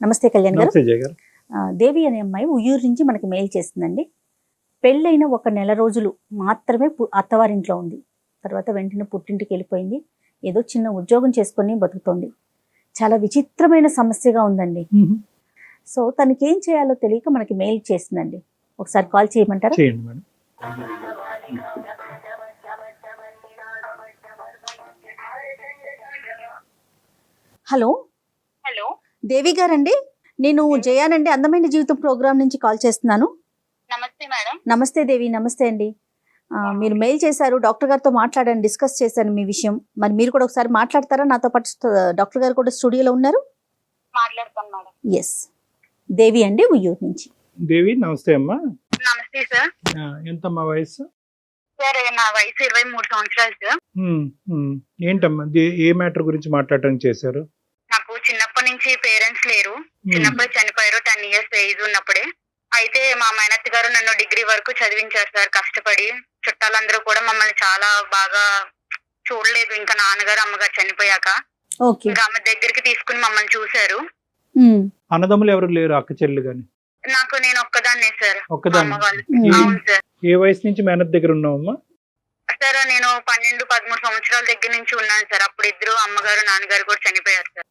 నమస్తే కళ్యాణ్ గారు. నమస్తే జయ గారు. దేవి అనే అమ్మాయి ఉయ్యూరు నుంచి మనకి మెయిల్ చేస్తుందండి. పెళ్ళైన 1 నెల రోజులు మాత్రమే అత్తవారింట్లో ఉంది. తర్వాత వెంటనే పుట్టింటికి వెళ్ళిపోయింది. ఏదో చిన్న ఉద్యోగం చేసుకొని బతుకుతోంది. చాలా విచిత్రమైన సమస్యగా ఉందండి. సో తనకి ఏం చేయాలో తెలియక మనకి మెయిల్ చేస్తుందండి. ఒకసారి కాల్ చేయమంటారా? చేయండి మేడం. హలో హలో, దేవి గారండి, నేను జయానండి, అందమైన జీవితం ప్రోగ్రామ్ నుంచి కాల్ చేస్తున్నాను. నమస్తే మేడం. నమస్తే దేవి. నమస్తే అండి. మీరు మెయిల్ చేశారు, డాక్టర్ గారితో మాట్లాడాను, డిస్కస్ చేశాను మీ విషయం. మరి మీరు కూడా ఒకసారి మాట్లాడతారా? నాతో పాటు డాక్టర్ గారు కూడా స్టూడియోలో ఉన్నారు. మాట్లాడతాను మేడం. ఎస్, దేవి అండి, ఉయ్యూరు నుంచి. దేవి నమస్తే అమ్మా. నమస్తే సార్. ఎంతమ్మా వయసు? సార్ నా వయసు 23 సంవత్సరాలు సార్. ఏంటమ్మా ఏ మ్యాటర్ గురించి మాట్లాడటానికి చేశారు? నాకు చిన్నప్పటి నుంచి పేరెంట్స్ లేరు. చిన్నప్పుడు చనిపోయారు. 10 ఇయర్స్ ఏజ్ ఉన్నప్పుడే. అయితే మా మేనత్త గారు నన్ను డిగ్రీ వరకు చదివించారు సార్ కష్టపడి. చుట్టాలందరూ కూడా మమ్మల్ని చాలా బాగా చూడలేదు. ఇంకా నాన్నగారు అమ్మగారు చనిపోయాక ఇంకా ఆమె దగ్గరికి తీసుకుని మమ్మల్ని చూశారు. అన్నదమ్ములు ఎవరు లేరు? అక్క చెల్లి గాని? నాకు నేను ఒక్కదాన్నే సార్. ఒక్కదాన్ని? అమ్మ వాళ్ళు. అవును సార్. ఏ వయసు నుంచి మేనత్ దగ్గర ఉన్నావమ్మా? సార్ నేను 12-13 సంవత్సరాల దగ్గర నుంచి ఉన్నాను సార్. అప్పుడు ఇద్దరు అమ్మగారు నాన్నగారు కూడా చనిపోయారు సార్.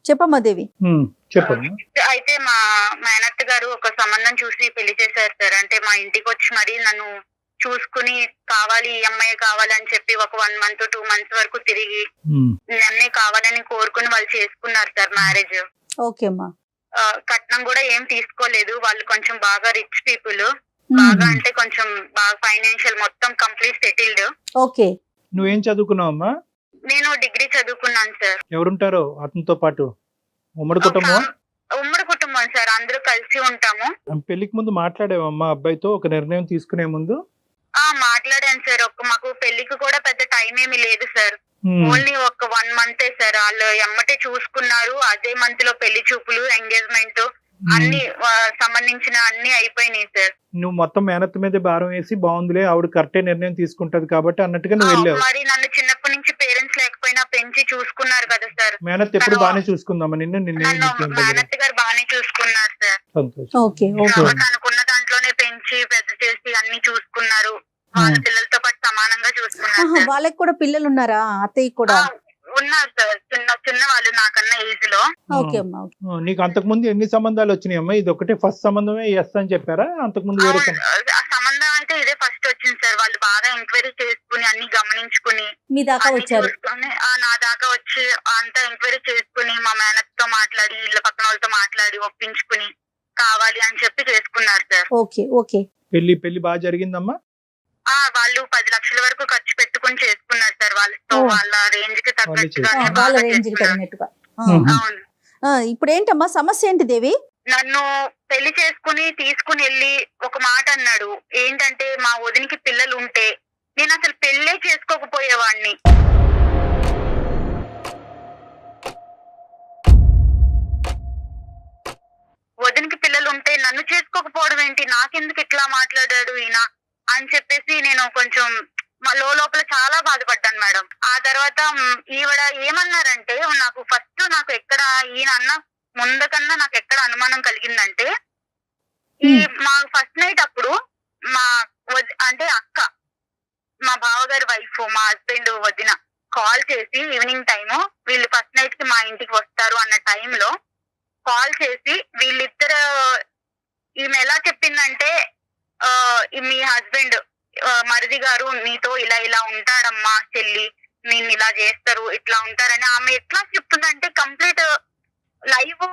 చెప్పమ్మా దేవి. చెప్పమ్మా. అయితే మా మేనత్త గారు ఒక సంబంధం చూసి పెళ్లి చేశారు సార్. అంటే మా ఇంటికి వచ్చి మరి నన్ను చూసుకుని కావాలి, ఈ అమ్మాయి కావాలి అని చెప్పి ఒక 1 మంత్ 2 మంత్స్ వరకు తిరిగి నన్నే కావాలని కోరుకుని వాళ్ళు చేసుకున్నారు సార్ మ్యారేజ్. ఓకే అమ్మా. కట్నం కూడా ఏం తీసుకోలేదు. వాళ్ళు కొంచెం బాగా రిచ్ పీపుల్. బాగా అంటే కొంచెం బాగా ఫైనాన్షియల్ మొత్తం కంప్లీట్ సెటిల్డ్. ఓకే. నువ్వేం చదువుకున్నావమ్మా? నేను డిగ్రీ చదువుకున్నాను సార్. ఎవరుంటారో అతనితో పాటు? ఉమ్మడి కుటుంబం? ఉమ్మడి కుటుంబం సార్, అందరూ కలిసి ఉంటాము. పెళ్లికి ముందు మాట్లాడేవమ్మా అబ్బాయితో ఒక నిర్ణయం తీసుకునే ముందు? మాట్లాడాను సార్. మాకు పెళ్లికి కూడా పెద్ద టైం ఏమీ లేదు సార్. ఓన్లీ ఒక 1 మంతే సార్. వాళ్ళు ఎమ్మటే చూసుకున్నారు. అదే మంత్ లో పెళ్లి చూపులు, ఎంగేజ్మెంట్ అన్ని సంబంధించిన అన్ని అయిపోయినాయి సార్. నువ్వు మొత్తం మేనత్ మీద భారం వేసి బాగుందిలే ఆవిడ కరెక్టే నిర్ణయం తీసుకుంటది కాబట్టి అన్నట్టుగా నువ్వు వెళ్ళావు. మరి నన్ను చిన్నప్పటి నుంచి పేరెంట్స్ లేకపోయినా పెంచి చూసుకున్నారు కదా సార్. మేనత్ ఎప్పుడు బాగానే చూసుకుందామా నిన్ను? మేనత్ గారు బాగానే చూసుకున్నారు సార్. తనకున్న దాంట్లోనే పెంచి పెద్ద చేసి అన్ని చూసుకున్నారు. వాళ్ళ పిల్లలతో పాటు సమానంగా చూసుకున్నారు. వాళ్ళకి కూడా పిల్లలు ఉన్నారా? అత్తయ్య కూడా ఉన్నారు సార్. చిన్న వాళ్ళు నాకన్నా ఏజ్ లో. నీకు అంతకు ముందు ఎన్ని సంబంధాలు వచ్చినాయమ్మా? ఇది ఒకటే ఫస్ట్ సంబంధమే ఎస్ అని చెప్పారా? అంతకు ముందు వేరే సంబంధం అంటే ఇదే ఫస్ట్ వచ్చింది సార్. వాళ్ళు బాగా ఎంక్వైరీ చేసుకుని అన్ని గమనించుకుని మీ దాకా వచ్చారు. నా దాకా వచ్చి అంతా ఎంక్వైరీ చేసుకుని మా మేనత్ తో మాట్లాడి ఇళ్ళ పక్కన వాళ్ళతో మాట్లాడి ఒప్పించుకుని కావాలి అని చెప్పి చేసుకున్నారు సార్. Okay okay. పెళ్లి బాగా జరిగిందమ్మా? వాళ్ళు 10 లక్షల వరకు ఖర్చు పెట్టుకుని చేసుకున్నారు సార్. వాళ్ళతో వాళ్ళ రేంజ్ కి తగ్గట్టుగా. అవును. ఇప్పుడు ఏంటమ్మా సమస్య ఏంటి దేవి? నన్ను పెళ్లి చేసుకుని తీసుకుని వెళ్ళి ఒక మాట అన్నాడు. ఏంటంటే మా వదినికి పిల్లలు ఉంటే నేను అసలు పెళ్ళే చేసుకోకపోయేవాడిని. వదినికి పిల్లలు ఉంటే నన్ను చేసుకోకపోవడం ఏంటి, నాకెందుకు ఇట్లా మాట్లాడాడు ఈయన అని చెప్పేసి నేను కొంచెం లోపల చాలా బాధపడ్డాను మేడం. ఆ తర్వాత ఈవిడ ఏమన్నారంటే, నాకు ఎక్కడ ఈయన అన్న ముందు కన్నా నాకు ఎక్కడ అనుమానం కలిగిందంటే, మా ఫస్ట్ నైట్ అప్పుడు అంటే అక్క, మా బావగారి వైఫ్, మా హస్బెండ్ వదిన కాల్ చేసి ఈవినింగ్ టైము వీళ్ళు ఫస్ట్ నైట్ కి మా ఇంటికి వస్తారు అన్న టైంలో కాల్ చేసి వీళ్ళిద్దరు, ఈమె ఎలా చెప్పిందంటే, మీ హస్బెండ్ మరిది గారు నీతో ఇలా ఇలా ఉంటాడమ్మా చెల్లి, నేను ఇలా చేస్తారు ఇట్లా ఉంటారని ఆమె ఎట్లా చెప్తుందంటే, కంప్లీట్ లైవ్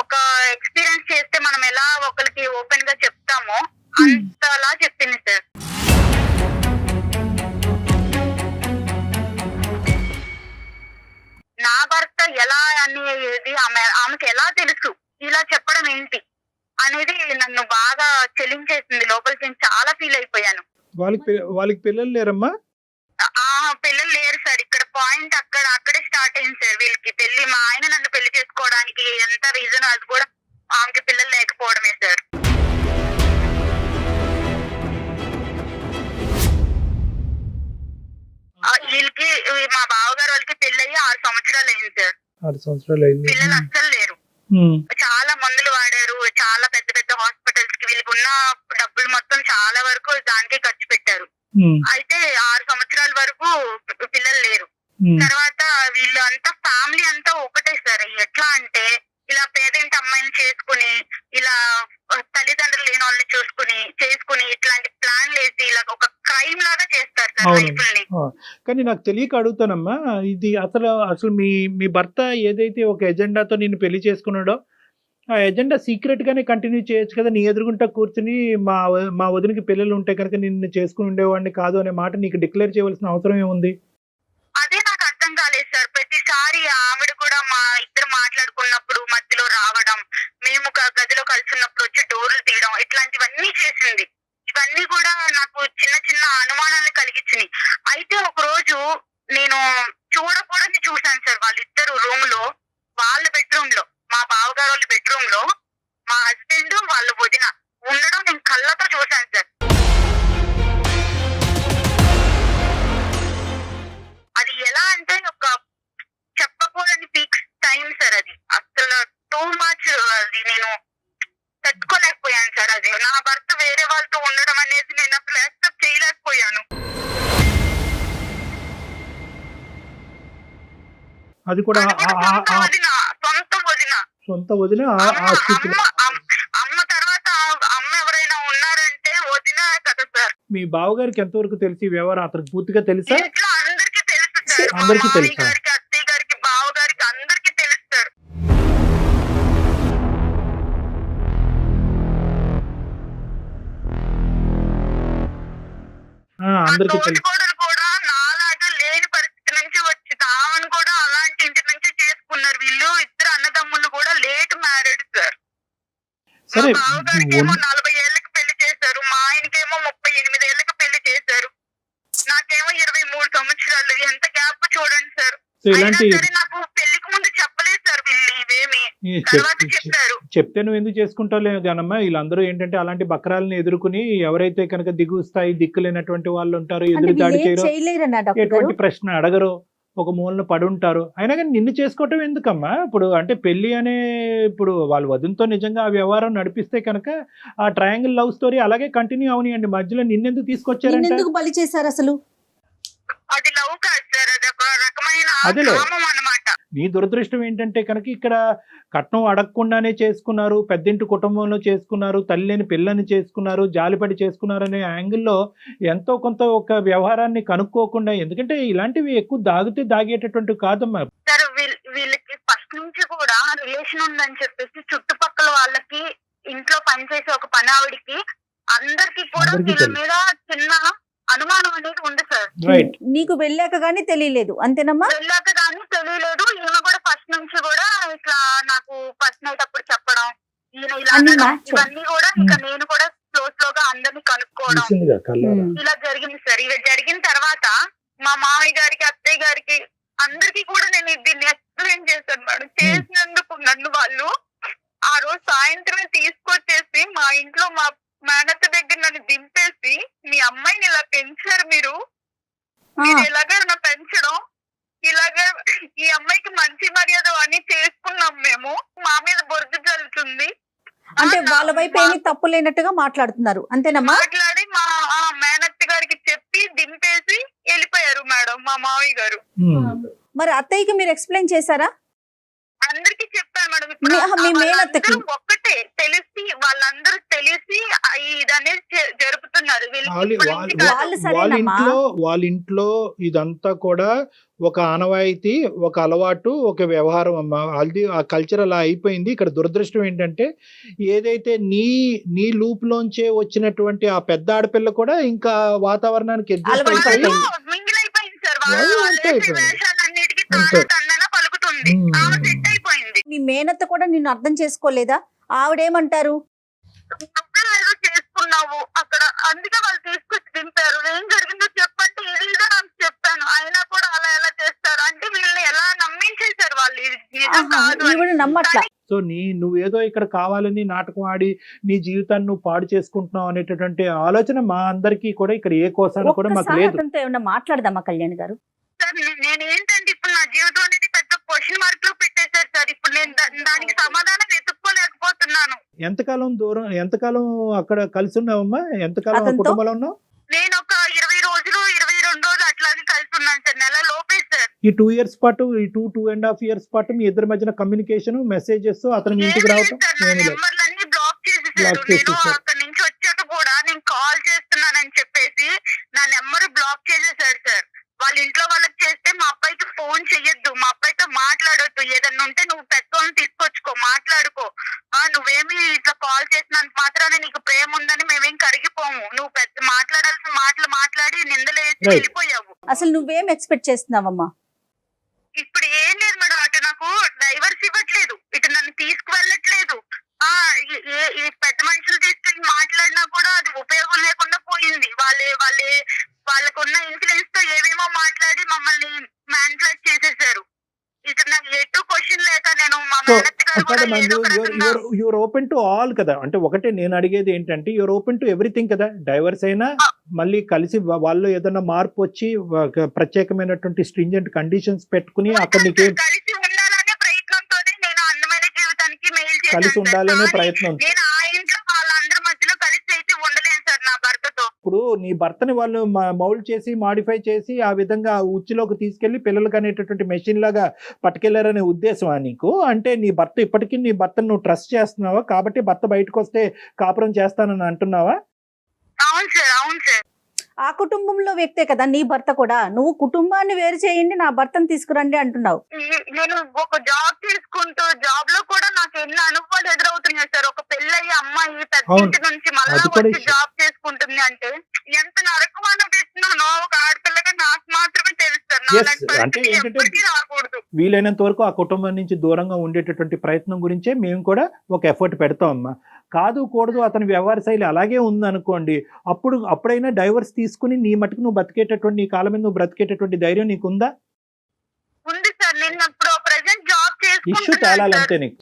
ఒక ఎక్స్పీరియన్స్ చేస్తే మనం ఎలా ఒకరికి ఓపెన్ గా చెప్తామో అంతలా చెప్పింది సార్. నా భర్త ఎలా అనేది ఆమెకి ఎలా తెలుసు, ఇలా చెప్పడం ఏంటి అనేది నన్ను బాగా చెల్లించేసింది. లోపలికి చాలా ఫీల్ అయిపోయాను. వాళ్ళకి పిల్లలు లేరమ్మా? పిల్లలు లేరు సార్. ఇక్కడ పాయింట్ అక్కడే స్టార్ట్ అయింది సార్. వీళ్ళకి పెళ్లి, మా ఆయన నన్ను పెళ్లి చేసుకోవడానికి ఎంత రీజన్ అది కూడా ఆమెకి పిల్లలు లేకపోవడమే సార్. వీళ్ళకి మా బావగారు వాళ్ళకి పెళ్ళి అయ్యి 6 సంవత్సరాలు అయింది సార్. 6 సంవత్సరాలు అయింది. పిల్లలు అస్సలు లేరు. చాలా మందులు వాడారు, చాలా పెద్ద పెద్ద హాస్పిటల్స్ కి వీళ్ళకి ఉన్న డబ్బులు మొత్తం చాలా వరకు దానికే ఖర్చు పెట్టారు. అయితే 6 సంవత్సరాల వరకు పిల్లలు లేరు. తర్వాత వీళ్ళు అంతా ఫ్యామిలీ అంతా ఒకటే సార్. ఎట్లా అంటే ఇలా పేదింటి అమ్మాయిని చేసుకుని, ఇలా తల్లిదండ్రులు లేని వాళ్ళని చేసుకుని ఇట్లాంటి ప్లాన్లు వేసి ఇలా ఒక క్రైమ్ లాగా చేస్తారు సార్ లైఫ్ని. కానీ నాకు తెలియక అడుగుతానమ్మా, ఇది అసలు మీ భర్త ఏదైతే ఒక ఎజెండాతో నిన్ను పెళ్లి చేసుకున్నాడో ఆ ఎజెండా సీక్రెట్ గానే కంటిన్యూ చేయొచ్చు కదా. నీ ఎదురుగుంటా కూర్చుని మా వదినకి పిల్లలు ఉంటే కనుక నిన్ను చేసుకుని ఉండేవాడిని కాదు అనే మాట నీకు డిక్లేర్ చేయవలసిన అవసరం ఏముంది? అదే నాకు అర్థం కాలేదు సార్. ప్రతిసారి ఆవిడ కూడా మా ఇద్దరు మాట్లాడుకున్నప్పుడు మధ్యలో రావడం, మేము గదిలో కలుసున్నప్పుడు వచ్చి డోర్లు తీయడం, ఇట్లాంటివన్నీ చేసింది. ఇవన్నీ కూడా నాకు చిన్న చిన్న అనుమానాలు కలిగించినాయి. అయితే ఒక రోజు నేను చూడకూడని చూశాను సార్. వాళ్ళిద్దరు రూమ్ లో, వాళ్ళ బెడ్రూమ్ లో, మా బావగారు వాళ్ళ బెడ్రూమ్ లో మా హస్బెండ్ వాళ్ళ వదిన ఉండడం నేను కళ్ళతో చూశాను సార్. అది ఎలా అంటే ఒక చెప్పకూడని పీక్ టైం సార్. అది అసలు టూ మచ్. అది నేను తట్టుకోలేకపోయాను సార్. అది నా భర్త వేరే వాళ్ళతో ఉండడం అనేది నేను అసలు యాక్సెప్ట్ చేయలేకపోయాను. అది కూడా సొంత వదిన. అమ్మ తర్వాత అమ్మ ఎవరైనా ఉన్నారంటే వదిన కదా సార్. మీ బావగారికి ఎంతవరకు తెలిసి వ్యవహారం అతనికి పూర్తిగా తెలుసా? ఇంట్లో అందరికీ తెలుసు సార్. అందరికీ మా తెలుసా? గారికి, అత్తయ్య గారికి, బావ గారికి అందరికీ తెలుసు సార్. అందరికీ తెలుసు. కూడా నాలాగా లేని పరిస్థితి నుంచి వచ్చి తామని కూడా అలాంటి ఇంటి నుంచి చేసుకున్నారు. వీళ్ళు ఇద్దరు అన్నదమ్ములు కూడా లేట్ మ్యారేడ్ సార్. సరే, బావగారికి ఏమో 40 ఏళ్ళకి పెళ్లి చేశారు, మా ఆయనకేమో 38 ఏళ్ళకి పెళ్లి చేశారు, నాకేమో 23 సంవత్సరాలు. ఎంత గ్యాప్ చూడండి సార్. ఇలాంటి నాకు పెళ్లికి ముందు చెప్పలేదు సార్ వీళ్ళు ఇవేమి, తర్వాత చెప్పారు. చెప్తే నువ్వు ఎందుకు చేసుకుంటావు లేదమ్మా. వీళ్ళందరూ ఏంటంటే అలాంటి బక్రాలను ఎదుర్కొని ఎవరైతే కనుక దిగు స్థాయి దిక్కులేనటువంటి వాళ్ళు ఉంటారో, ఎదురు దాడి చేయరు, ఎటువంటి ప్రశ్న అడగరు, ఒక మూలన పడి ఉంటారు. అయినా కానీ నిన్ను చేసుకోవటం ఎందుకమ్మా? ఇప్పుడు అంటే పెళ్లి అనే ఇప్పుడు వాళ్ళ వదినతో నిజంగా ఆ వ్యవహారం నడిపిస్తే కనుక ఆ ట్రయాంగిల్ లవ్ స్టోరీ అలాగే కంటిన్యూ అవనియండి. మధ్యలో నిన్నెందుకు తీసుకొచ్చారంటే ఎందుకు బలి చేశారు అసలు? అది లవ్ కాదు సార్, అది ఒక రకమైన కామం అన్నమాట. నీ దురదృష్టం ఏంటంటే కనుక ఇక్కడ కట్నం అడగకుండానే చేసుకున్నారు, పెద్దింటి కుటుంబంలో చేసుకున్నారు, తల్లి లేని పిల్లని చేసుకున్నారు, జాలిపడి చేసుకున్నారు అనే యాంగిల్లో ఎంతో కొంత ఒక వ్యవహారాన్ని కనుక్కోకుండా, ఎందుకంటే ఇలాంటివి ఎక్కువ దాగేటటువంటి కాదమ్మా. సార్ వీళ్ళకి ఫస్ట్ నుంచి కూడా రిలేషన్ ఉందని చెప్పేసి చుట్టుపక్కల వాళ్ళకి, ఇంట్లో పనిచేసే ఒక పని ఆవిడికి, అందరికి కూడా వీళ్ళ మీద చిన్న అనుమానం అనేది ఉంది సార్. నీకు వెళ్ళాక గానీ తెలియలేదు అంతేనమ్మా? వెళ్ళాక గానీ తెలియలేదు. ఈయన కూడా ఫస్ట్ నుంచి కూడా ఇట్లా నాకు ఫస్ట్ నైట్ అప్పుడు చెప్పడం, ఈయన ఇలా ఇవన్నీ కూడా ఇంకా నేను కూడా స్లోగా అందరినీ కనుక్కోవడం ఇలా జరిగింది సార్. ఇవి జరిగిన తర్వాత మా మామయ్య గారికి, అత్తయ్య గారికి అందరికి కూడా నేను దీన్ని ఎక్స్ప్లెయిన్ చేశాను మేడం. చేసినందుకు నన్ను వాళ్ళు ఆ రోజు సాయంత్రమే తీసుకొచ్చేసి మా ఇంట్లో మా మేనత్త దగ్గర నన్ను దింపేసి, మీ అమ్మాయిని ఇలా పెంచారు మీరు ఇలాగే నా పెంచడం, ఇలాగే ఈ అమ్మాయికి మంచి మర్యాద అని చేసుకున్నాం మేము, మా మీద బొరుగు జల్లుతుంది అంటే వాళ్ళ వైపు ఏమీ తప్పు లేనట్టుగా మాట్లాడుతున్నారు అంతేనమ్మా? మాట్లాడి మా మేనత్త గారికి చెప్పి దింపేసి వెళ్ళిపోయారు మేడం మా మావయ్య గారు. మరి అత్తయ్యకి మీరు ఎక్స్ప్లెయిన్ చేశారా? అందరికి చెప్పాను మేడం. మీ మేనత్తకి ఒక్కటే తెలిసి, వాళ్ళందరూ తెలిసి ఇదనేది జరుపుతున్నారు. వాళ్ళ ఇంట్లో ఇదంతా కూడా ఒక ఆనవాయితీ, ఒక అలవాటు, ఒక వ్యవహారం అమ్మా. అది ఆ కల్చర్ అలా అయిపోయింది. ఇక్కడ దురదృష్టం ఏంటంటే ఏదైతే నీ లూప్ లోంచే వచ్చినటువంటి ఆ పెద్ద ఆడపిల్ల కూడా ఇంకా వాతావరణానికి మీ మేనత్త కూడా నిన్ను అర్థం చేసుకోలేదా? ఆవిడేమంటారు? చేసుకున్నావు అక్కడ, అందుకే వాళ్ళు తీసుకొచ్చి దింపారు. ఏం జరిగిందో చెప్పంటే ఇదిగా నాకు చెప్పాను. అయినా కూడా అలా ఎలా చేస్తారు అంటే వీళ్ళని ఎలా నమ్మించేశారు వాళ్ళు. నమ్మట్లా. సో నువ్వేదో ఇక్కడ కావాలని నాటకం ఆడి నీ జీవితాన్ని నువ్వు పాడు చేసుకుంటున్నావు అనేటటువంటి ఆలోచన మా అందరికీ కూడా ఇక్కడ ఏ కోసాన కూడా మాకు లేదు. ఏమన్నా మాట్లాడదామా కళ్యాణ్ గారు? సార్ నేను ఏంటంటే ఇప్పుడు నా జీవితం అనేది పెద్ద క్వశ్చన్ మార్క్ లో పెట్టేశారు సార్. ఇప్పుడు నేను దానికి సమాధానం వెతుక్కోలేకపోతున్నాను. ఎంతకాలం అక్కడ కలిసి ఉన్నావమ్మా? ఎంతకాలం అతనితో? కుటుంబంలో ఉన్నావు? నేను ఒక 20 రోజులు 22 రోజులు అట్లాగే కలిసి ఉన్నాను సార్. నెల లోపే సార్. ఈ 2 years పాటు, ఈ 2.5 years పాటు మీ ఇద్దరి మధ్యన కమ్యూనికేషన్, మెసేజెస్, అతను మీ ఇంటికి రావటం నా ఏమీ లేదు. నెంబర్లన్నీ బ్లాక్ చేసేసారు. బ్లాక్ నేను చేసేసారు. అక్కడ నుంచి వచ్చాక కూడా నేను కాల్ చేస్తున్నానని చెప్పేసి నా నెంబర్ బ్లాక్ చేసేసారు సార్. వాళ్ళ ఇంట్లో వాళ్ళకి చేస్తే మా అబ్బాయికి ఫోన్ చెయ్యొద్దు, మా అబ్బాయితో మాట్లాడొద్దు, ఏదన్నా ఉంటే నువ్వు పెద్దోళ్ళని తీసుకొచ్చుకో, మాట్లాడుకో, నువ్వేమి ఇట్లా కాల్ చేసినంత మాత్రాన నీకు ప్రేమ ఉందని మేమేం కరిగిపోము, నువ్వు పెద్ద మాట్లాడాల్సిన మాటలు మాట్లాడి నిందలేసి Right. వెళ్ళిపోయావు. అసలు నువ్వేం ఎక్స్పెక్ట్ చేస్తున్నావమ్మా? ఇప్పుడు ఏం లేదు మేడం, అటు నాకు డైవర్స్ ఇవ్వట్లేదు, ఇటు నన్ను తీసుకువెళ్ళట్లేదు. ఈ పెద్ద మనుషులు తీసుకెళ్ళి మాట్లాడినా కూడా అది ఉపయోగం లేకుండా పోయింది. వాళ్ళకున్న ఇన్ఫ్లుయెన్స్ తో ఏవేమో మాట్లాడి మమ్మల్ని మ్యానిపులేట్ చేసేసారు. ఇక్కడ నాకు ఎటు క్వశ్చన్ లేక నేను మా సో మేనత్త గారు కూడా ఏదో ఒక రకంగా యువర్ ఓపెన్ టు ఆల్ కదా. అంటే ఒకటే నేను అడిగేది ఏంటంటే, యువర్ ఓపెన్ టు ఎవ్రీథింగ్ కదా. డైవర్స్ అయినా మళ్ళీ కలిసి వాళ్ళు ఏదైనా మార్పు వచ్చి ప్రత్యేకమైనటువంటి స్ట్రింజెంట్ కండిషన్స్ పెట్టుకుని అక్కడ నీకేం కలిసి ఉండాలనే ప్రయత్నంతోనే నేను అందమైన జీవితానికి మెయిల్ కలిసి చేశాను సార్. ఉండాలనే కానీ ప్రయత్నం. నేను ఆ ఇంట్లో వాళ్ళందరి మధ్యలో కలిసి అయితే ఉండలేను సార్ నా భర్తతో. ఇప్పుడు నీ భర్తని వాళ్ళు మౌల్డ్ చేసి, మాడిఫై చేసి, ఆ విధంగా ఉచ్చులోకి తీసుకెళ్లి పిల్లలకు అనేటటువంటి మెషిన్ లాగా పట్టుకెళ్లారనే ఉద్దేశమా నీకు? అంటే నీ భర్తను నువ్వు ట్రస్ట్ చేస్తున్నావా? కాబట్టి భర్త బయటకు వస్తే కాపురం చేస్తానని అంటున్నావా? అవును సార్, అవును సార్. ఆ కుటుంబంలో వ్యక్తే కదా నీ భర్త కూడా. నువ్వు కుటుంబాన్ని వేరు చేయండి, నా భర్తను తీసుకురండి అంటున్నావు. నేను ఒక జాబ్ చేసుకుంటూ జాబ్ లో కూడా నాకు ఎన్ని అనుభవాలు ఎదురవుతున్నాయి సార్. ఒక పెళ్ళయ్యి అమ్మాయి పెద్దింటి నుంచి మళ్ళా అది కూడా వచ్చి ఇష్టం. జాబ్ చేసుకుంటుంది అంటే ఎంత నరకం అనిపిస్తున్నానో ఒక ఆడపిల్లగా నాకు మాత్రమే తెలుస్తారు. Yes, నాలాంటి అంటే పరిస్థితి ఏంటంటే ఎప్పటికీ రాకూడదు. వీలైనంత వరకు ఆ కుటుంబం నుంచి దూరంగా ఉండేటటువంటి ప్రయత్నం గురించే మేము కూడా ఒక ఎఫర్ట్ పెడతాం అమ్మా. కాదు కూడదు అతని వ్యవహార శైలి అలాగే ఉందనుకోండి, అప్పుడైనా డైవర్స్ తీసుకుని నీ మటుకు నువ్వు బతికేటటువంటి, నీ కాలం మీద నువ్వు బ్రతికేటటువంటి ధైర్యం నీకుందా? ఉంది సార్. నేను ఇప్పుడు ప్రెసెంట్ జాబ్ ఇష్యూ చేసుకుంటున్నాను తేలాలంతే సార్. నీకు.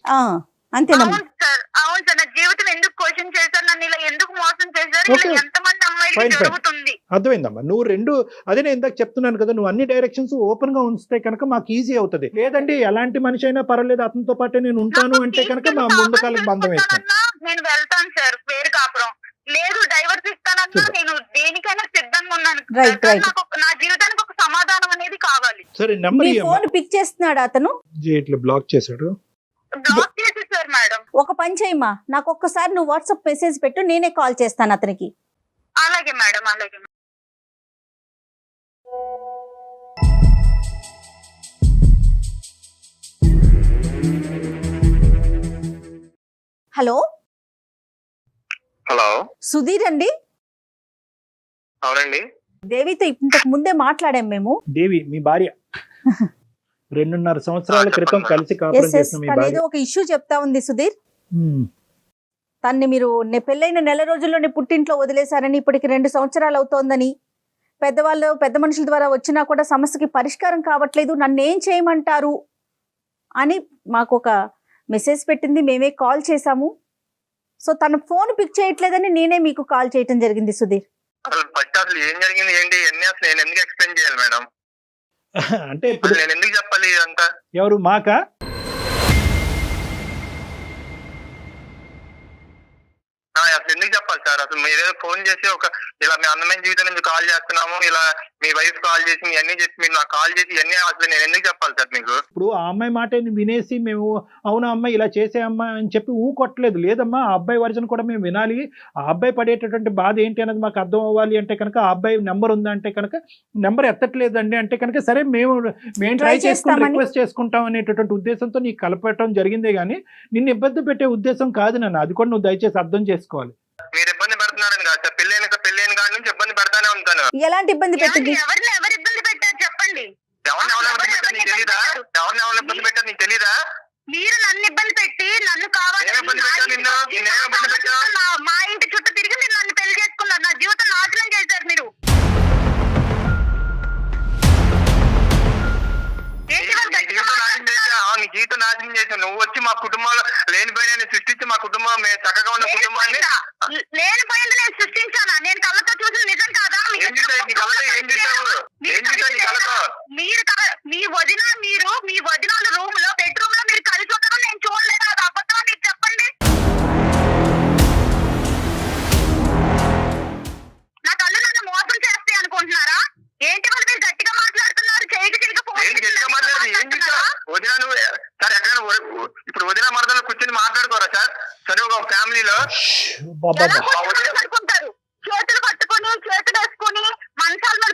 అంతేనమ్మా. అవును సార్, అవును సార్. నా జీవితం ఎందుకు క్వశ్చన్ చేశారు, నన్ను ఇలా ఎందుకు మోసం చేశారు, ఇలా Okay. ఎంతమంది అమ్మాయిలు Fine, fine. జరుగుతుంది. అర్థమైందమ్మా. నువ్వు రెండు, అదే నేను ఇందాక చెప్తున్నాను కదా, నువ్వు అన్ని డైరెక్షన్స్ ఓపెన్ గా ఉంచితే కనుక మాకు ఈజీ అవుతుంది. లేదండి ఎలాంటి మనిషి అయినా పర్వాలేదు అతనితో పాటే నేను ఉంటాను నాకు అంటే కనుక మా తీసుకెళ్ళి ముందు కాపురం కాలం బంధం వేస్తాను. చేసుకుంటానన్నా నేను వెళ్తాను సార్ వేరు కాపురం. లేదు డైవర్స్ ఇస్తానన్నా చూద్దాం. నేను దేనికైనా సిద్ధంగా ఉన్నాను. Right, కానీ right. నాకు నా జీవితానికి ఒక సమాధానం అనేది కావాలి. సరే నెంబర్ నీ ఫోన్ పిక్ చేస్తున్నాడు అతను. ఇట్లా బ్లాక్ చేశాడు. బ్లాక్ చేసేసారు మేడం. ఒక పని చేయమ్మా, నాకు ఒక్కసారి నువ్వు వాట్సాప్ మెసేజ్ పెట్టు, నేనే కాల్ చేస్తాను అతనికి. అలాగే మేడం, అలాగే. హలో హలో, సుధీర్ అండి. అవునండి. దేవితో ఇంతకు ముందే మాట్లాడాం మేము. దేవి మీ భార్య 2.5 సంవత్సరాల క్రితం కలిసి కాపురం ఎస్ ఎస్, చేసిన మీ తను భార్య. ఏదో ఒక ఇష్యూ చెప్తా ఉంది సుధీర్. ఉమ్. తన్ని మీరు పెళ్ళైన నెల రోజుల్లోనే పుట్టింట్లో వదిలేశారని, ఇప్పటికి 2 సంవత్సరాలు అవుతోందని, పెద్ద మనుషుల ద్వారా వచ్చినా కూడా సమస్యకి పరిష్కారం కావట్లేదు, నన్ను ఏం చేయమంటారు అని మాకు ఒక మెసేజ్ పెట్టింది. మేమే కాల్ చేశాము. సో తన ఫోన్ పిక్ చేయట్లేదని నేనే మీకు కాల్ చేయటం జరిగింది సుధీర్. అసలు ఫస్ట్ అసలు ఏం జరిగింది ఏంటి అన్ని అసలు నేను ఎందుకు ఎక్స్ప్లెయిన్ చేయాలి మేడం? అంటే ఇప్పుడు నేను ఎందుకు చెప్పాలి ఇదంతా? ఎవరు మాకా? అసలు ఎందుకు చెప్పాలి సార్? అసలు మీరు ఏదో ఫోన్ చేసి ఇలా మీ అందమైన జీవితం నుంచి కాల్ చేస్తున్నాము, ఇలా మీ వైఫ్ కాల్ చేసి ఇవన్నీ చెప్పి మీరు నాకు కాల్ చేసి ఇవన్నీ అసలు నేను ఎందుకు చెప్పాలి సార్ మీకు? ఇప్పుడు ఆ అమ్మాయి మాట వినేసి మేము అవునా అమ్మాయి ఇలా చేసే అమ్మాయి అని చెప్పి కొట్టలేదు. లేదమ్మా, ఆ అబ్బాయి వర్జన్ కూడా మేము వినాలి. ఆ అబ్బాయి పడేటటువంటి బాధ ఏంటి అనేది మాకు అర్థం అవ్వాలి అంటే కనుక, ఆ అబ్బాయి నెంబర్ ఉందా అంటే కనుక నెంబర్ ఎత్తట్లేదండి అంటే కనుక, సరే మేము ట్రై చేసుకుని రిక్వెస్ట్ చేసుకుంటాం అనేటటువంటి ఉద్దేశంతో నీకు కలపటం జరిగిందే కానీ నిన్ను ఇబ్బంది పెట్టే ఉద్దేశం కాదు నన్ను. అది కూడా నువ్వు దయచేసి అర్థం చేసుకోవాలి. మీరు ఇబ్బంది పెడుతున్నారని కాదు సార్, పెళ్ళైన కాడి నుంచి ఇబ్బంది పెడతానే ఉంటాను. ఎలాంటి ఇబ్బంది పెట్టింది? ఎవరు ఇబ్బంది పెట్టారు చెప్పండి. ఎవరిని ఇబ్బంది పెట్టారు నీకు తెలీదా? ఎవరిని ఇబ్బంది పెట్టారు నీకు తెలీదా? మీరు నన్ను ఇబ్బంది పెట్టి నన్ను కావాలి నేను ఇబ్బంది పెట్టాను నిన్ను? నేను ఇబ్బంది పెట్టాను? మా ఇంటి చుట్టూ తిరిగి మీరు నన్ను పెళ్లి చేసుకున్నారు. నా జీవితం నాశనం చేశారు మీరు. నీ జీవితం నాశనం చేసావు. నువ్వు వచ్చి మా కుటుంబంలో లేనిపోయిన సృష్టించి మా కుటుంబం మేము చక్కగా ఉన్న కుటుంబాన్ని లేనిపోయింది నేను సృష్టించానా? నేను కళ్ళతో చూసిన నిజం కాదా? ఏం చూసావు నీ కళ్ళతో? ఏం చూసావు? ఏం చూసావు నీ కళ్ళతో? మీ వదిన మీ వదినాలు రూమ్ ఎలా పడుకుంటారు? చేతులు పట్టుకుని చేతులు వేసుకుని మంచాల మీద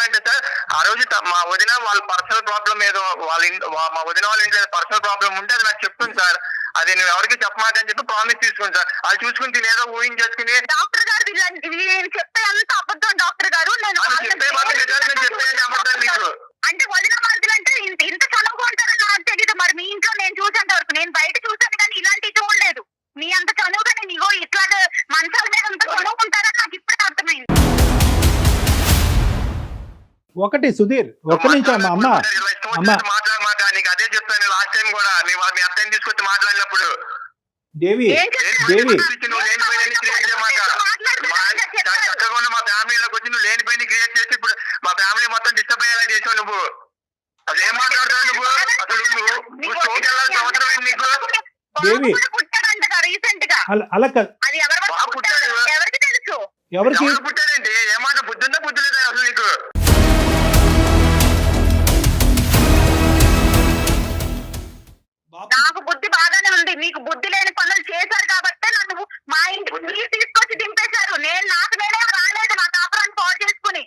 అంటే సార్ ఆ రోజు మా వదిన వాళ్ళ పర్సనల్ ప్రాబ్లం ఏదో మా వదిన వాళ్ళ ఇంట్లో పర్సనల్ ప్రాబ్లం ఉంటే అది నాకు చెప్తుంది సార్. అది నువ్వు ఎవరికి చెప్పమాకని చెప్పి ప్రామిస్ తీసుకుని సార్. అది చూసుకుని తినేదో ఊహించేసుకుని డాక్టర్ గారు నేను చెప్పే అంత అబద్ధం డాక్టర్ గారు. నేను చెప్పే అబద్ధాలు నీకు అంటే వదిన మనుషులు అంటే ఇంత చనువుగా ఉంటారని నాకు తెలియదు. మరి మీ ఇంట్లో నేను చూసేంత వరకు, నేను బయట చూసాను కానీ ఇలాంటివి చూడలేదు. మీ అంత చనువుగా నేను ఇగో ఇట్లా మంచాల మీద అంత చనువు ఉంటారని నాకు ఇప్పుడే అర్థమైంది. ఒకటి సుధీర్, ఒక్క నిమిషం అమ్మ మాట్లాడమాట. నీకు అదే చెప్పాను లాస్ట్ టైం కూడా, మీ అత్తని తీసుకొచ్చి మాట్లాడినప్పుడు. దేవి నువ్వు లేనిపోయిన క్రియేట్ చేయమాక. చక్కగా ఉన్న మా ఫ్యామిలీలోకి వచ్చి నువ్వు లేనిపోయిన క్రియేట్ చేసి ఇప్పుడు మా ఫ్యామిలీ మొత్తం డిస్టర్బ్ అయ్యేలా చేసావు నువ్వు. అసలు ఏం మాట్లాడుతావు నువ్వు? అసలు నువ్వు షోకి వెళ్ళాల్సిన అవసరం ఏంటి నీకు? దేవి అలా అది ఎవరికి తెలుసు? ఎవరికి పుట్టాడండి? ఏమాట బుద్ధి ఉందా బుద్ధి లేదా అసలు నీకు? నాకు బుద్ధి బాగానే ఉంది. మీకు బుద్ధి లేని పనులు చేశారు కాబట్టి నన్ను మా ఇంటికి మీరు తీసుకొచ్చి దింపేశారు. నేనే రాలేదు నా కాపురాన్ని పాడు చేసుకుని.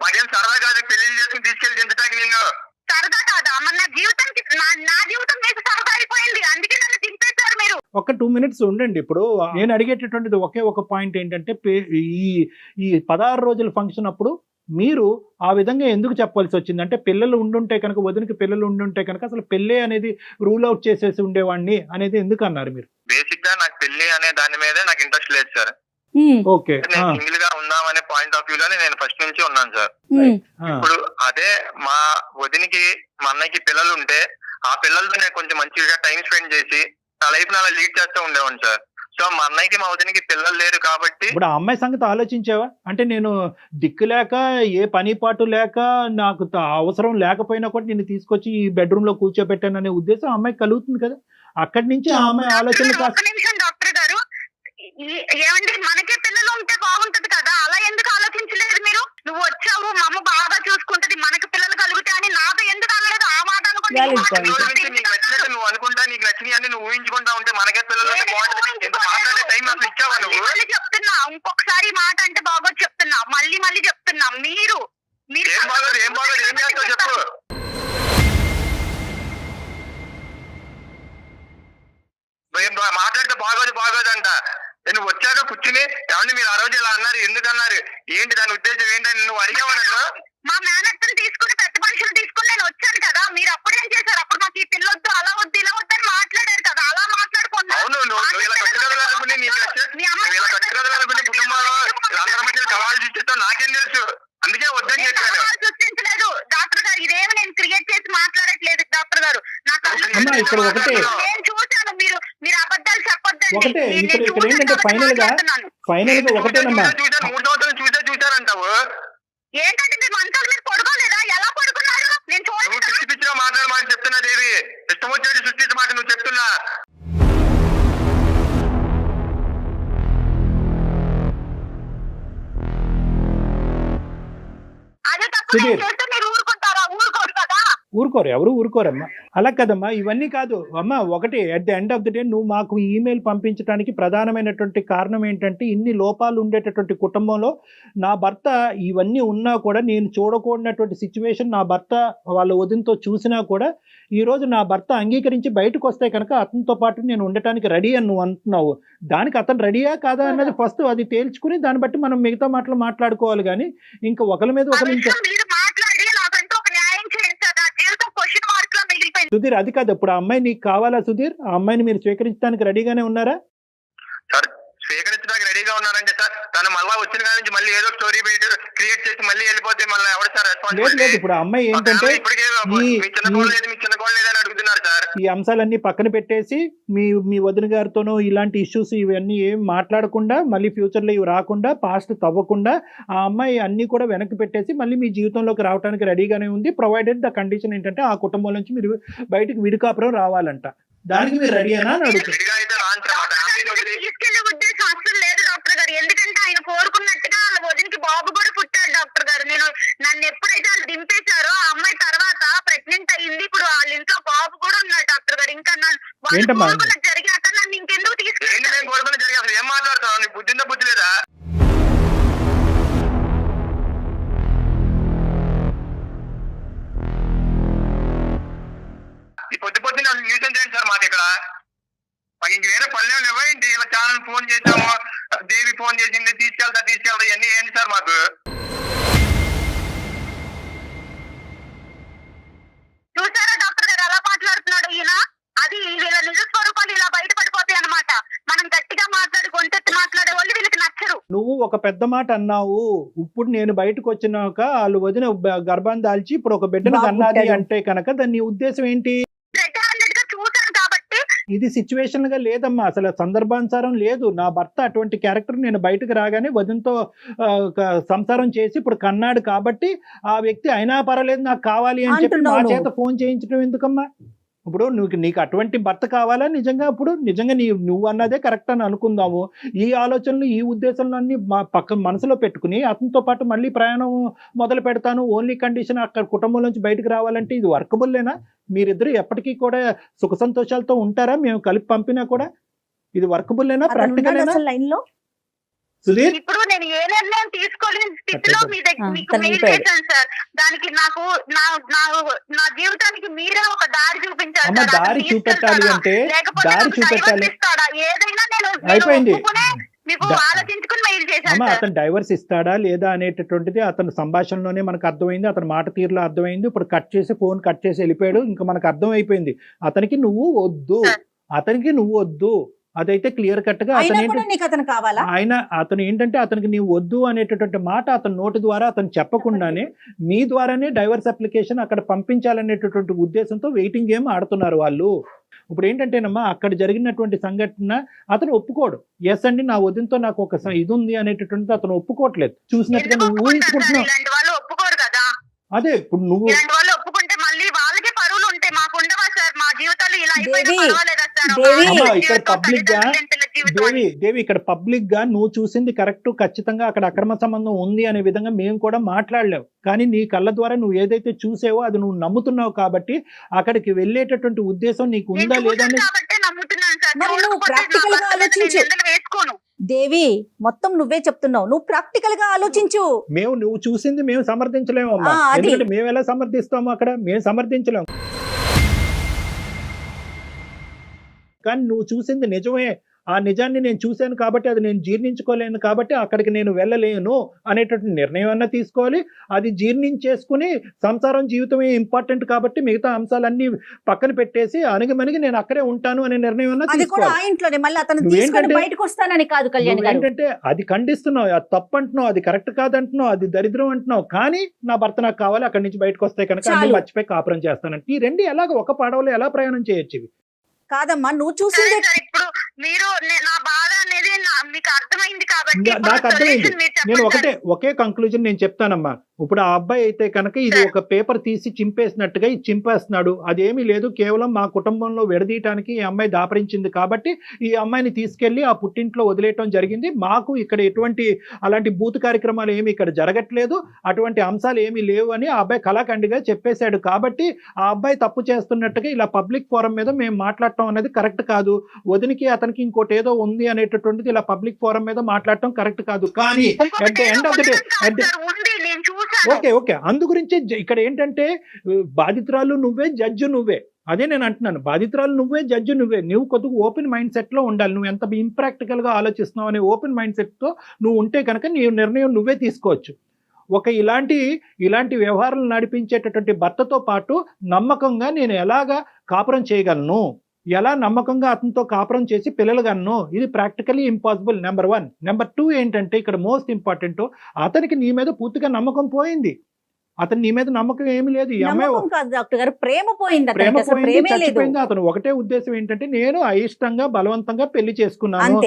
మాకేం సరదా కాదు పెళ్లి చేసుకుని తీసుకెళ్లి దించడానికి నిన్ను. సరదా కాదా? మరి నా జీవితం మీకు సరదా అయిపోయింది, అందుకే నన్ను దింపేశారు మీరు. ఒక 2 minutes ఉండండి. ఇప్పుడు నేను అడిగేటటువంటిది ఒకే ఒక పాయింట్ ఏంటంటే, ఈ 16 రోజుల ఫంక్షన్ అప్పుడు మీరు ఆ విధంగా ఎందుకు చెప్పాల్సి వచ్చింది? అంటే పిల్లలు ఉండుంటే కనుక, వదినకి పిల్లలు ఉండుంటే కనుక అసలు పెళ్ళి అనేది రూల్ అవుట్ చేసేసి ఉండేవాడిని అనేది ఎందుకు అన్నారు మీరు? బేసిక్ గా నాకు పెళ్లి అనే దాని మీదే నాకు ఇంట్రెస్ట్ లేదు సార్. ఓకే, నేను సింగిల్ గా ఉందామనే పాయింట్ ఆఫ్ వ్యూ లోనే నేను ఫస్ట్ నుంచి ఉన్నాను సార్. ఇప్పుడు అదే మా వదినికి మా అన్నయ్యకి పిల్లలు ఉంటే ఆ పిల్లలతో నేను కొంచెం మంచిగా టైం స్పెండ్ చేసి నా లైఫ్ అలా లీడ్ చేస్తూ ఉండేవాడిని సార్. సో మా అన్నయ్యకి మా వదినికి పిల్లలు లేరు కాబట్టి. ఇప్పుడు ఆ అమ్మాయి సంగతి ఆలోచించావా? అంటే నేను దిక్కు లేక, ఏ పని పాటు లేక, నాకు అవసరం లేకపోయినా కూడా నేను తీసుకొచ్చి ఈ బెడ్రూమ్ లో కూర్చోబెట్టాను అనే ఉద్దేశం అమ్మాయికి కలుగుతుంది కదా. అక్కడి నుంచి ఆ అమ్మాయి ఆలోచన. డాక్టర్ గారు ఏమండి, మనకే పిల్లలు ఉంటే బాగుంటది కదా, అలా ఎందుకు ఆలోచించలేదు మీరు? నువ్వు వచ్చావు, మా అమ్మ బాగా చూసుకుంటది, మనకి పిల్లలు కలుగుతాయి అని నాతో ఎందుకు అనలేదు? ఆ మాట అనుకుంటే నువ్వు అనుకుంటా, నీకు నచ్చినవి అన్ని నువ్వు ఊహించుకుంటా ఉంటే మనకే పిల్లలు చెప్తున్నా. ఇంకొకసారి మాట అంటే బాగోదు చెప్తున్నా, మళ్ళీ చెప్తున్నా. మీరు ఏం చేస్తావు చెప్పు. మాట్లాడితే బాగోదు అంట. నువ్వు వచ్చాక కూర్చుని ఏమంటే మీరు ఆ రోజు ఇలా అన్నారు, ఎందుకు అన్నారు, ఏంటి దాని ఉద్దేశం ఏంటని నువ్వు అడిగావా నన్ను? మా మేనత్తను తీసుకుని పెద్ద మనుషులు తీసుకుని నేను వచ్చాను కదా, మీరు అప్పుడేం చేశారు? అప్పుడు మాకు ఈ పిల్లొద్దు, అలా వద్దు, ఇలా వద్దు అని మాట్లాడారు కదా, అలా మాట్లాడుకున్నా. అవును, నువ్వు ఇలా కట్టుకోవాలనుకుని కుటుంబంలో అందరి మధ్య సవాళ్ళు సృష్టిస్తావు, నాకేం తెలుసు, అందుకే వద్దని చెప్పాను. సృష్టించలేదు డాక్టర్ గారు, ఇదేమి నేను క్రియేట్ చేసి మాట్లాడట్లేదు డాక్టర్ గారు. నేను చూశాను, మీరు అబద్ధాలు చెప్పొద్దండి. చూశారంటావు ఏంటంటే మీరు మంచాల మీద పడుకోలేదా? ఎలా పడుకున్నారు? నేను చూడలేదు. మాట్లాడమని చెప్తున్నా దేవి, ఇష్టం వచ్చేది సృష్టించమాట నువ్వు చెప్తున్నా. అదే తప్పు చేస్తే మీరు ఊరుకుంటారా? ఊరుకోరు కదా. ఊరుకోరు, ఎవరు ఊరుకోరమ్మా. అలా కదమ్మా, ఇవన్నీ కాదు అమ్మా. ఒకటి, at the end of the day నువ్వు మాకు ఈమెయిల్ పంపించడానికి ప్రధానమైనటువంటి కారణం ఏంటంటే, ఇన్ని లోపాలు ఉండేటటువంటి కుటుంబంలో నా భర్త ఇవన్నీ ఉన్నా కూడా, నేను చూడకూడనటువంటి సిచ్యువేషన్ నా భర్త వాళ్ళ వదినతో చూసినా కూడా, ఈరోజు నా భర్త అంగీకరించి బయటకు వస్తే కనుక అతనితో పాటు నేను ఉండటానికి రెడీ అని నువ్వు అంటున్నావు. దానికి అతను రెడీయా కాదా అన్నది ఫస్ట్ అది తేల్చుకుని దాన్ని బట్టి మనం మిగతా మాటలు మాట్లాడుకోవాలి. కానీ ఇంకా ఒకరి మీద ఒకరు సుధీర్, అది కాదు. ఇప్పుడు ఆ అమ్మాయి నీకు కావాలా సుధీర్? ఆ అమ్మాయిని మీరు స్వీకరించడానికి రెడీగానే ఉన్నారా? సార్ స్వీకరించడానికి రెడీగా ఉన్నారంటే సార్, తను మళ్ళీ వచ్చిన కాడి నుంచి మళ్ళీ ఏదో స్టోరీ క్రియేట్ చేసి మళ్ళీ వెళ్ళిపోతే మళ్ళీ ఎవరు సార్ రెస్పాన్సిబిలిటీ? లేదు, ఇప్పుడు ఆ అమ్మాయి ఏంటంటే ఈ అంశాలన్నీ పక్కన పెట్టేసి మీ వదిన గారితోనూ ఇలాంటి ఇష్యూస్ ఇవన్నీ ఏం మాట్లాడకుండా, మళ్ళీ ఫ్యూచర్లో ఇవి రాకుండా, పాస్ట్ తవ్వకుండా ఆ అమ్మాయి అన్ని కూడా వెనక్కి పెట్టేసి మళ్ళీ మీ జీవితంలోకి రావడానికి రెడీగానే ఉంది. ప్రొవైడెడ్ ద కండిషన్ ఏంటంటే ఆ కుటుంబం నుంచి మీరు బయటకు విడికాపురం రావాలంట. దానికి మీరు రెడీనా అని అడుగుతారు. ఎందుకంటే ఆయన కోరుకున్నట్టుగా వాళ్ళ వదినికి బాబు కూడా పుట్టాడు డాక్టర్ గారు. నన్ను ఎప్పుడైతే వాళ్ళు దింపేశారో ఆ అమ్మాయి తర్వాత ప్రెగ్నెంట్ అయ్యింది. ఇప్పుడు వాళ్ళ ఇంట్లో బాబు చేస్తాడు. ఇంకా వాళ్ళు ఏంటమ్మా? కోరుకున్నది జరిగాక నన్ను ఇంకెందుకు ఏంటి తీసుకెళ్తాడు? నేను కోరుకుని జరిగి అసలు ఏం మాట్లాడుతున్నావు? నీకు బుద్ధి ఉందా బుద్ధి లేదా? ఈ పొద్దు పొద్దున్న అసలు న్యూస్ చేయండి సార్ మాది ఇక్కడ. మాకు ఇంక వేరే పల్లెలు ఇవ్వండి. ఇలా ఛానల్ ఫోన్ చేసాము, దేవి ఫోన్ చేసింది, తీసుకెళ్తా ఇవన్నీ ఏంటి సార్ మాకు? చూసారా డాక్టర్ గారు ఎలా మాట్లాడుతున్నాడు ఈయన? అది వీళ్ళ నిజ స్వరూపాలు ఇలా బయటపడిపోతాయి అన్నమాట. మనం గట్టిగా మాట్లాడి గొంతెత్తి మాట్లాడే వాళ్ళు వీళ్ళకి నచ్చరు. నువ్వు ఒక పెద్ద మాట అన్నావు. ఇప్పుడు నేను బయటకు వచ్చినాక వాళ్ళు వదిన గర్భాన్ని దాల్చి ఇప్పుడు ఒక బిడ్డను కన్నది అంటే కనుక దాని ఉద్దేశం ఏంటి? రెడ్ హ్యాండెడ్ గా చూసాను కాబట్టి. ఇది సిచ్యువేషన్ గా లేదమ్మా, అసలు సందర్భానుసారం లేదు. నా భర్త అటువంటి క్యారెక్టర్ నేను బయటకు రాగానే వదినతో సంసారం చేసి ఇప్పుడు కన్నాడు కాబట్టి ఆ వ్యక్తి అయినా పర్వాలేదు నాకు కావాలి అని చెప్పి నా చేత ఫోన్ చేయించడం ఎందుకమ్మా? ఇప్పుడు నీకు అటువంటి భర్త కావాలా? నిజంగా నువ్వు అన్నదే కరెక్ట్ అని అనుకుందాము. ఈ ఆలోచనలు ఈ ఉద్దేశాలు అన్ని పక్క మనసులో పెట్టుకుని అతనితో పాటు మళ్ళీ ప్రయాణం మొదలు పెడతాను, ఓన్లీ కండిషన్ అక్కడ కుటుంబం నుంచి బయటకు రావాలంటే ఇది వర్కబుల్లేనా? మీరిద్దరు ఎప్పటికీ కూడా సుఖ సంతోషాలతో ఉంటారా? మేము కలిపి పంపినా కూడా ఇది వర్కబుల్లేనా? ప్రాక్టికల్ లైన్ లో సుధీర్, ఇప్పుడు నేను ఏ నిర్ణయం తీసుకోలేని స్థితిలో మీ దగ్గర మీకు మెయిల్ చేశాను సార్. దానికి నాకు నా జీవితానికి మీరే ఒక దారి చూపించారు అమ్మ. సార్. దారి చూపెట్టాలి అంటే దారి చూపెట్టాలి. ఏదైనా నేను అయిపోయింది. మీకు ఆలోచించుకుని మెయిల్ చేశాను అమ్మ, సార్. అతను డైవర్స్ ఇస్తాడా లేదా అనేటటువంటిది అతని సంభాషణలోనే మనకు అర్థమైంది, అతని మాట తీరులో అర్థమైంది. ఇప్పుడు ఫోన్ కట్ చేసి వెళ్ళిపోయాడు. ఇంకా మనకు అర్థం అయిపోయింది అతనికి నువ్వు వద్దు. అదైతే క్లియర్ కట్ గా అతను ఏంటంటే అతనికి నీవు వద్దు అనేటటువంటి మాట అతని నోటి ద్వారా అతను చెప్పకుండానే మీ ద్వారానే డైవర్స్ అప్లికేషన్ అక్కడ పంపించాలనేటటువంటి ఉద్దేశంతో వెయిటింగ్ గేమ్ ఆడుతున్నారు వాళ్ళు. ఇప్పుడు ఏంటంటేనమ్మా అక్కడ జరిగినటువంటి సంఘటన అతను ఒప్పుకోడు. ఎస్ అండి నా వదినతో నాకు ఒక ఇది ఉంది అనేటటువంటిది అతను ఒప్పుకోవట్లేదు. చూసినట్టుగా నువ్వు ఊహించుకుంటున్నావు. ఇలాంటి వాళ్ళు ఒప్పుకోరు కదా. అదే ఇప్పుడు నువ్వు ఇలాంటి వాళ్ళు ఒప్పుకుంటే మళ్ళీ వాళ్ళకే పరువులు ఉంటాయి, మాకు ఉండవా సార్? మా జీవితాలు ఇలా అయిపోయినా పర్వాలేదా సార్? ఇక్కడ పబ్లిక్ గా నువ్వు చూసింది కరెక్ట్, ఖచ్చితంగా అక్కడ అక్రమ సంబంధం ఉంది అనే విధంగా మేము కూడా మాట్లాడలేవు. కానీ నీ కళ్ళ ద్వారా నువ్వు ఏదైతే చూసావో అది నువ్వు నమ్ముతున్నావు కాబట్టి అక్కడికి వెళ్ళేటటువంటి ఉద్దేశం నీకు ఉందా లేదా అని దేవి మొత్తం నువ్వే చెప్తున్నావు. నువ్వు ప్రాక్టికల్ గా ఆలోచించు. నువ్వు చూసింది మేము సమర్థించలేము అమ్మా. ఎందుకంటే మేము ఎలా సమర్థిస్తాము? అక్కడ మేము సమర్థించలేము. కానీ నువ్వు చూసింది నిజమే. ఆ నిజాన్ని నేను చూశాను కాబట్టి అది నేను జీర్ణించుకోలేను కాబట్టి అక్కడికి నేను వెళ్ళలేను అనేటటువంటి నిర్ణయం అన్నా తీసుకోవాలి. అది జీర్ణించేసుకుని సంసారం జీవితమే ఇంపార్టెంట్ కాబట్టి మిగతా అంశాలన్నీ పక్కన పెట్టేసి అణిగిమణిగి నేను అక్కడే ఉంటాను అనే నిర్ణయం అన్నా తీసుకోవాలి. ఏంటంటే అది ఖండిస్తున్నావు, అది తప్పు అంటున్నావు, అది కరెక్ట్ కాదంటున్నావు, అది దరిద్రం అంటున్నావు. కానీ నా భర్త నాకు కావాలి, అక్కడి నుంచి బయటకు వస్తే కనుక అన్ని మర్చిపోయి కాపురం చేస్తానంటే ఈ రెండు ఎలాగ ఒక పడవలో ఎలా ప్రయాణం చేయొచ్చు? ఇవి కాదమ్మా, నువ్వు చూసింది ఇప్పుడు మీరు నా బాధ అనేది మీకు అర్థమైంది కాబట్టి నాకు అర్థమైంది. నేను ఒకే కంక్లూజన్ నేను చెప్తానమ్మా. ఇప్పుడు ఆ అబ్బాయి అయితే కనుక ఇది ఒక పేపర్ తీసి చింపేసినట్టుగా ఇది చింపేస్తున్నాడు. అదేమీ లేదు, కేవలం మా కుటుంబంలో విడదీయటానికి ఈ అమ్మాయి దాపరించింది కాబట్టి ఈ అమ్మాయిని తీసుకెళ్లి ఆ పుట్టింట్లో వదిలేయటం జరిగింది. మాకు ఇక్కడ ఎటువంటి అలాంటి బూత్ కార్యక్రమాలు ఏమి ఇక్కడ జరగట్లేదు, అటువంటి అంశాలు ఏమీ లేవు అని ఆ అబ్బాయి కళాఖండిగా చెప్పేశాడు. కాబట్టి ఆ అబ్బాయి తప్పు చేస్తున్నట్టుగా ఇలా పబ్లిక్ ఫోరం మీద మేము మాట్లాడటం అనేది కరెక్ట్ కాదు. వదినికి అతనికి ఇంకోటి ఏదో ఉంది అనేటటువంటిది ఇలా పబ్లిక్ ఫోరం మీద మాట్లాడటం కరెక్ట్ కాదు. కానీ at the end of the day okay అందు గురించి ఇక్కడ ఏంటంటే బాధితురాలు నువ్వే, జడ్జి నువ్వే. అదే నేను అంటున్నాను, బాధితురాలు నువ్వే, జడ్జి నువ్వే. నువ్వు కొద్దిగా ఓపెన్ మైండ్ సెట్ లో ఉండాలి. నువ్వు ఎంత ఇంప్రాక్టికల్ గా ఆలోచిస్తున్నావు అనే ఓపెన్ మైండ్ సెట్ తో నువ్వు ఉంటే కనుక నీ నిర్ణయం నువ్వే తీసుకోవచ్చు. ఇలాంటి వ్యవహారాలు నడిపించేటటువంటి భర్తతో పాటు నమ్మకంగా నేను ఎలాగా కాపురం చేయగలను, ఎలా నమ్మకంగా అతనితో కాపురం చేసి పిల్లలు కన్ను, ఇది ప్రాక్టికలీ ఇంపాసిబుల్. నెంబర్ 1. నెంబర్ 2 ఏంటంటే ఇక్కడ మోస్ట్ ఇంపార్టెంట్, అతనికి నీ మీద పూర్తిగా నమ్మకం పోయింది. అతను నీ మీద నమ్మకం ఏమి లేదు. ఈ అమ్మాయి ప్రేమ పోయింది, చచ్చిపోయింది. అతను ఒకటే ఉద్దేశం ఏంటంటే నేను అయిష్టంగా బలవంతంగా పెళ్లి చేసుకున్నాను.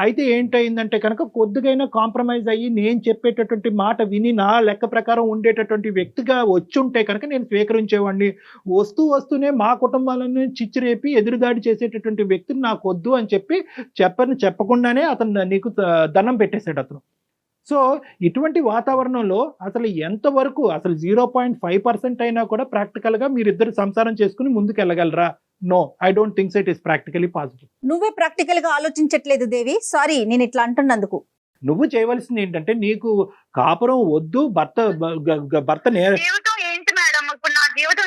అయితే ఏంటయిందంటే కనుక కొద్దిగైనా కాంప్రమైజ్ అయ్యి నేను చెప్పేటటువంటి మాట విని నా లెక్క ప్రకారం ఉండేటటువంటి వ్యక్తిగా వచ్చుంటే కనుక నేను స్వీకరించేవాడిని. వస్తూనే మా కుటుంబాలను చిచ్చిరేపి ఎదురుదాడి చేసేటటువంటి వ్యక్తిని నాకు వద్దు అని చెప్పకుండానే అతను నీకు దండం పెట్టేశాడు అతను. సో ఇటువంటి వాతావరణంలో అసలు ఎంతవరకు అసలు 0.5% అయినా కూడా ప్రాక్టికల్ గా మీరిద్దరు సంసారం చేసుకుని ముందుకు వెళ్ళగలరా? No, I don't think it is practically possible. నువ్వే ప్రాక్టికల్ గా ఆలోచించట్లేదు దేవి. సారీ నేను ఇట్లా అంటున్నందుకు. నువ్వు చేయవలసింది ఏంటంటే నీకు కాపురం వద్దు, భర్త జీవితం ఏంటి మేడం? ఇప్పుడు నా జీవితం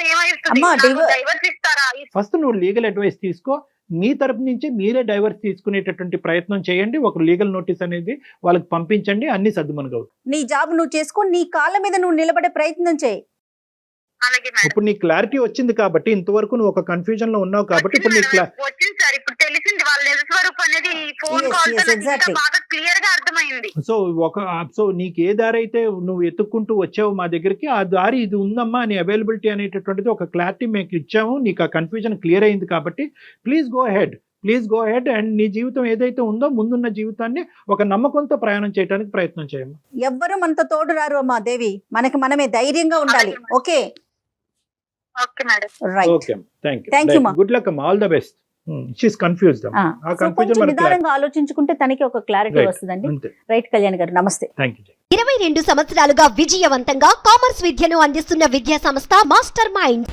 అమ్మా, ఏమైతుంది? డైవర్స్ ఇస్తారా? ఫస్ట్ నువ్వు లీగల్ అడ్వైస్ తీసుకో. మీ తరపు నుంచి మీరే డైవర్స్ తీసుకునేటటువంటి ప్రయత్నం చేయండి. ఒక లీగల్ నోటీస్ అనేది వాళ్ళకి పంపించండి. అన్ని సర్దుమనుగవు. నీ జాబ్ నువ్వు చేసుకొని నీ కాళ్ళ మీద నువ్వు నిలబడే ప్రయత్నం చేయి. అలాగే మేడం. ఇప్పుడు నీ క్లారిటీ వచ్చింది కాబట్టి, ఇంతవరకు నువ్వు ఒక కన్ఫ్యూజన్ లో ఉన్నావు కాబట్టి ఇప్పుడు నీ వచ్చింది సార్. ఇప్పుడు తెలిసింది వాళ్ళ నిజ స్వరూపం అనేది phone Yes, call yes, exactly. బాగా క్లియర్ గా అర్థమైంది. సో నీకు ఏ దారి అయితే నువ్వు ఎత్తుక్కుంటూ వచ్చావు మా దగ్గరికి, ఆ దారి ఇది ఉందమ్మా అని అవైలబిలిటీ అనేటటువంటిది ఒక క్లారిటీ మేము ఇచ్చాము. నీకు ఆ కన్ఫ్యూజన్ క్లియర్ అయింది కాబట్టి ప్లీజ్ గో హెడ్ అండ్ నీ జీవితం ఏదైతే ఉందో ముందున్న జీవితాన్ని ఒక నమ్మకంతో ప్రయాణం చేయడానికి ప్రయత్నం చేయమ్మా. ఎవ్వరు మనతో తోడు రారు అమ్మా దేవి. మనమే ధైర్యంగా ఉండాలి. Okay okay madam. Right. Okay, thank Thank you. you, ma. Good luck అమ్మా, all the best. She's confused. ఆ కొంచెం కన్ఫ్యూజన్ మనకి నిదానంగా ఆలోచించుకుంటే తనకి ఒక క్లారిటీ Right. వస్తుందండి. అంతే. రైట్ కళ్యాణ్ గారు, నమస్తే. Thank you. 22 సంవత్సరాలుగా విజయవంతంగా కామర్స్ విద్యను అందిస్తున్న విద్యా సంస్థ మాస్టర్ మైండ్.